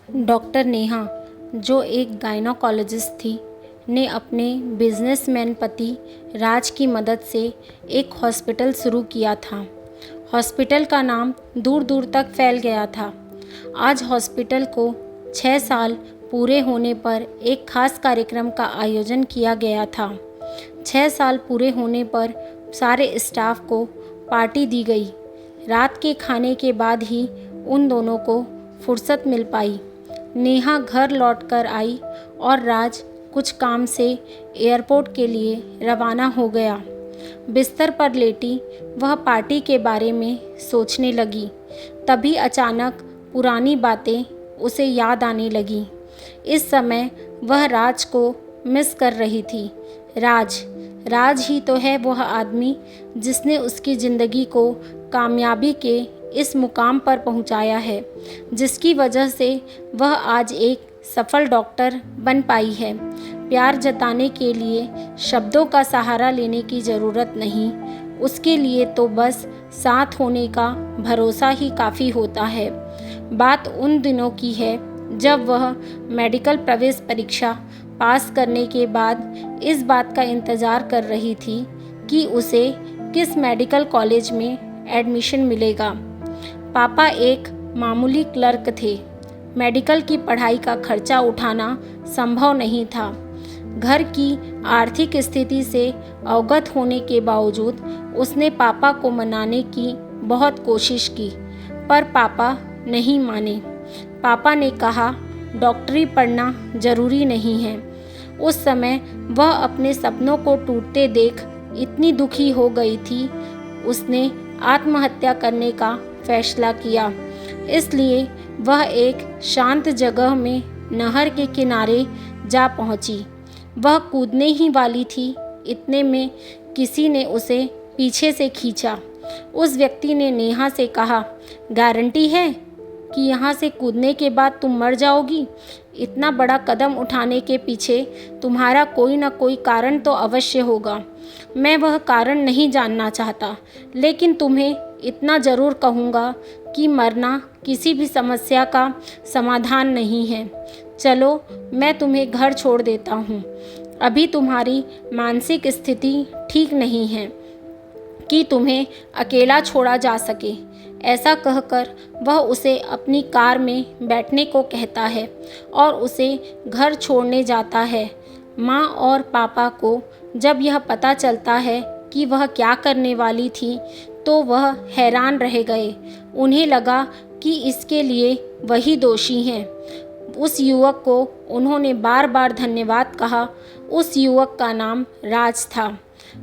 Doctor Neha, जो एक gynaecologist थी, ने अपने बिजनेसमैन पति राज की मदद से एक हॉस्पिटल शुरू किया था। हॉस्पिटल का नाम दूर दूर तक फैल गया था। आज हॉस्पिटल को 6 साल पूरे होने पर एक खास कार्यक्रम का आयोजन किया गया था। 6 साल पूरे होने पर सारे स्टाफ को पार्टी दी गई। रात के खाने के बाद ही उन दोनों को फुर्सत मिल पाई। नेहा घर लौटकर आई और राज कुछ काम से एयरपोर्ट के लिए रवाना हो गया। बिस्तर पर लेटी वह पार्टी के बारे में सोचने लगी। तभी अचानक पुरानी बातें उसे याद आने लगी। इस समय वह राज को मिस कर रही थी। राज ही तो है वह आदमी जिसने उसकी ज़िंदगी को कामयाबी के इस मुकाम पर पहुंचाया है, जिसकी वजह से वह आज एक सफल डॉक्टर बन पाई है। प्यार जताने के लिए शब्दों का सहारा लेने की ज़रूरत नहीं, उसके लिए तो बस साथ होने का भरोसा ही काफ़ी होता है। बात उन दिनों की है जब वह मेडिकल प्रवेश परीक्षा पास करने के बाद इस बात का इंतज़ार कर रही थी कि उसे किस मेडिकल कॉलेज में एडमिशन मिलेगा। पापा एक मामूली क्लर्क थे। मेडिकल की पढ़ाई का खर्चा उठाना संभव नहीं था। घर की आर्थिक स्थिति से अवगत होने के बावजूद उसने पापा को मनाने की बहुत कोशिश की, पर पापा नहीं माने। पापा ने कहा, डॉक्टरी पढ़ना ज़रूरी नहीं है। उस समय वह अपने सपनों को टूटते देख इतनी दुखी हो गई थी, उसने आत्महत्या करने का फैसला किया। इसलिए वह एक शांत जगह में नहर के किनारे जा पहुंची। वह कूदने ही वाली थी, इतने में किसी ने उसे पीछे से खींचा। उस व्यक्ति ने नेहा से कहा, गारंटी है कि यहाँ से कूदने के बाद तुम मर जाओगी? इतना बड़ा कदम उठाने के पीछे तुम्हारा कोई ना कोई कारण तो अवश्य होगा। मैं वह कारण नहीं जानना चाहता, लेकिन तुम्हें इतना ज़रूर कहूँगा कि मरना किसी भी समस्या का समाधान नहीं है। चलो, मैं तुम्हें घर छोड़ देता हूँ। अभी तुम्हारी मानसिक स्थिति ठीक नहीं है कि तुम्हें अकेला छोड़ा जा सके। ऐसा कहकर वह उसे अपनी कार में बैठने को कहता है और उसे घर छोड़ने जाता है। माँ और पापा को जब यह पता चलता है कि वह क्या करने वाली थी, तो वह हैरान रह गए। उन्हें लगा कि इसके लिए वही दोषी हैं। उस युवक को उन्होंने बार बार धन्यवाद कहा। उस युवक का नाम राज था।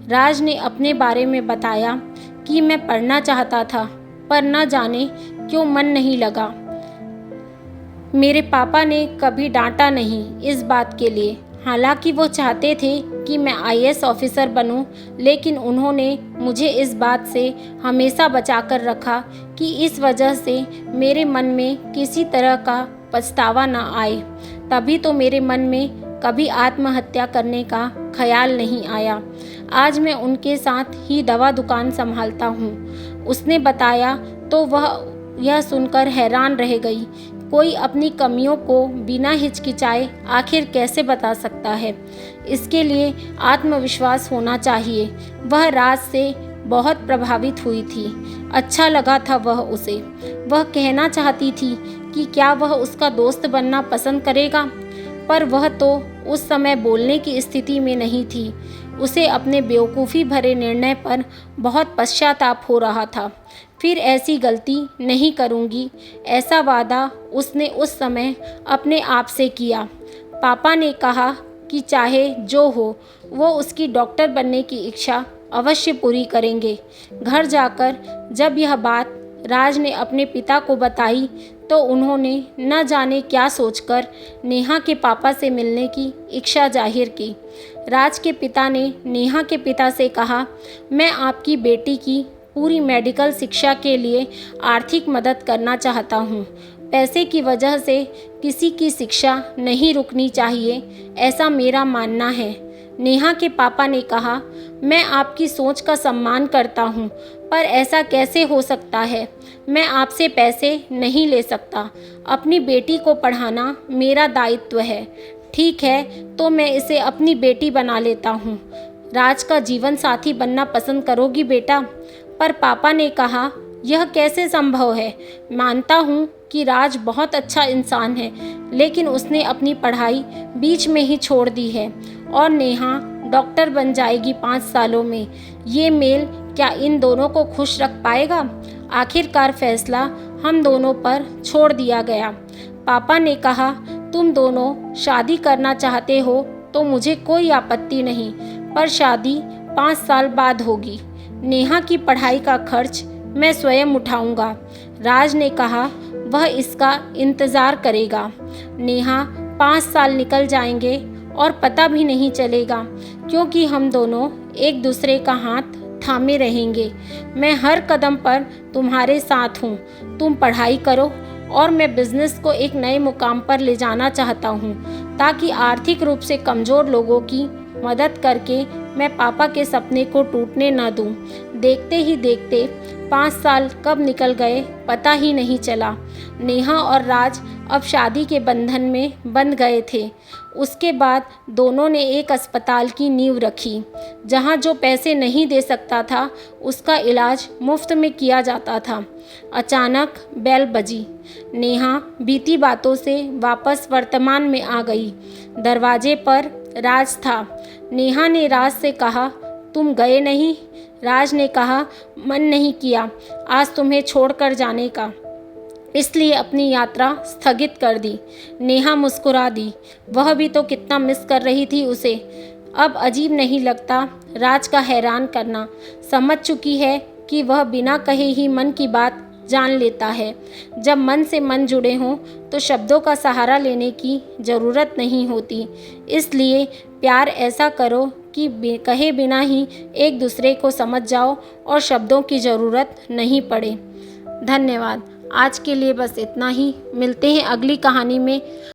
राज ने अपने बारे में बताया कि मैं पढ़ना चाहता था, पर न जाने क्यों मन नहीं लगा। मेरे पापा ने कभी डांटा नहीं इस बात के लिए। हालांकि वो चाहते थे कि मैं आईएएस ऑफिसर बनूं, लेकिन उन्होंने मुझे इस बात से हमेशा बचा कर रखा कि इस वजह से मेरे मन में किसी तरह का पछतावा न आए। तभी तो मेरे मन में कभी आत्महत्या करने का ख्याल नहीं आया। आज मैं उनके साथ ही दवा दुकान संभालता हूँ, उसने बताया। तो वह यह सुनकर हैरान रह गई। कोई अपनी कमियों को बिना हिचकिचाए आखिर कैसे बता सकता है? इसके लिए आत्मविश्वास होना चाहिए। वह राज से बहुत प्रभावित हुई थी। अच्छा लगा था वह उसे। वह कहना चाहती थी कि क्या वह उसका दोस्त बनना पसंद करेगा, पर वह तो उस समय बोलने की स्थिति में नहीं थी। उसे अपने बेवकूफ़ी भरे निर्णय पर बहुत पश्चाताप हो रहा था। फिर ऐसी गलती नहीं करूँगी, ऐसा वादा उसने उस समय अपने आप से किया। पापा ने कहा कि चाहे जो हो, वो उसकी डॉक्टर बनने की इच्छा अवश्य पूरी करेंगे। घर जाकर जब यह बात राज ने अपने पिता को बताई, तो उन्होंने न जाने क्या सोचकर नेहा के पापा से मिलने की इच्छा जाहिर की। राज के पिता ने नेहा के पिता से कहा, मैं आपकी बेटी की पूरी मेडिकल शिक्षा के लिए आर्थिक मदद करना चाहता हूँ। पैसे की वजह से किसी की शिक्षा नहीं रुकनी चाहिए, ऐसा मेरा मानना है। नेहा के पापा ने कहा, मैं आपकी सोच का सम्मान करता हूँ, पर ऐसा कैसे हो सकता है? मैं आपसे पैसे नहीं ले सकता। अपनी बेटी को पढ़ाना मेरा दायित्व है। ठीक है, तो मैं इसे अपनी बेटी बना लेता हूँ। राज का जीवन साथी बनना पसंद करोगी बेटा? पर पापा ने कहा, यह कैसे संभव है? मानता हूँ कि राज बहुत अच्छा इंसान है, लेकिन उसने अपनी पढ़ाई बीच में ही छोड़ दी है और नेहा डॉक्टर बन जाएगी 5 सालों में। ये मेल क्या इन दोनों को खुश रख पाएगा? आखिरकार फैसला हम दोनों पर छोड़ दिया गया। पापा ने कहा, तुम दोनों शादी करना चाहते हो तो मुझे कोई आपत्ति नहीं, पर शादी 5 साल बाद होगी। नेहा की पढ़ाई का खर्च मैं स्वयं उठाऊंगा। राज ने कहा, वह इसका इंतज़ार करेगा। नेहा 5 साल निकल जाएंगे और पता भी नहीं चलेगा, क्योंकि हम दोनों एक दूसरे का हाथ थामे रहेंगे। मैं हर कदम पर तुम्हारे साथ हूँ। तुम पढ़ाई करो और मैं बिज़नेस को एक नए मुकाम पर ले जाना चाहता हूँ, ताकि आर्थिक रूप से कमज़ोर लोगों की मदद करके मैं पापा के सपने को टूटने न दूँ। देखते ही देखते 5 साल कब निकल गए पता ही नहीं चला। नेहा और राज अब शादी के बंधन में बंध गए थे। उसके बाद दोनों ने एक अस्पताल की नींव रखी, जहां जो पैसे नहीं दे सकता था उसका इलाज मुफ्त में किया जाता था। अचानक बेल बजी। नेहा बीती बातों से वापस वर्तमान में आ गई। दरवाजे पर राज था। नेहा ने राज से कहा, तुम गए नहीं? राज ने कहा, मन नहीं किया आज तुम्हें छोड़कर जाने का, इसलिए अपनी यात्रा स्थगित कर दी। नेहा मुस्कुरा दी। वह भी तो कितना मिस कर रही थी उसे। अब अजीब नहीं लगता राज का हैरान करना। समझ चुकी है कि वह बिना कहे ही मन की बात जान लेता है। जब मन से मन जुड़े हों तो शब्दों का सहारा लेने की ज़रूरत नहीं होती। इसलिए प्यार ऐसा करो कि कहे बिना ही एक दूसरे को समझ जाओ और शब्दों की ज़रूरत नहीं पड़े। धन्यवाद। आज के लिए बस इतना ही। मिलते हैं अगली कहानी में।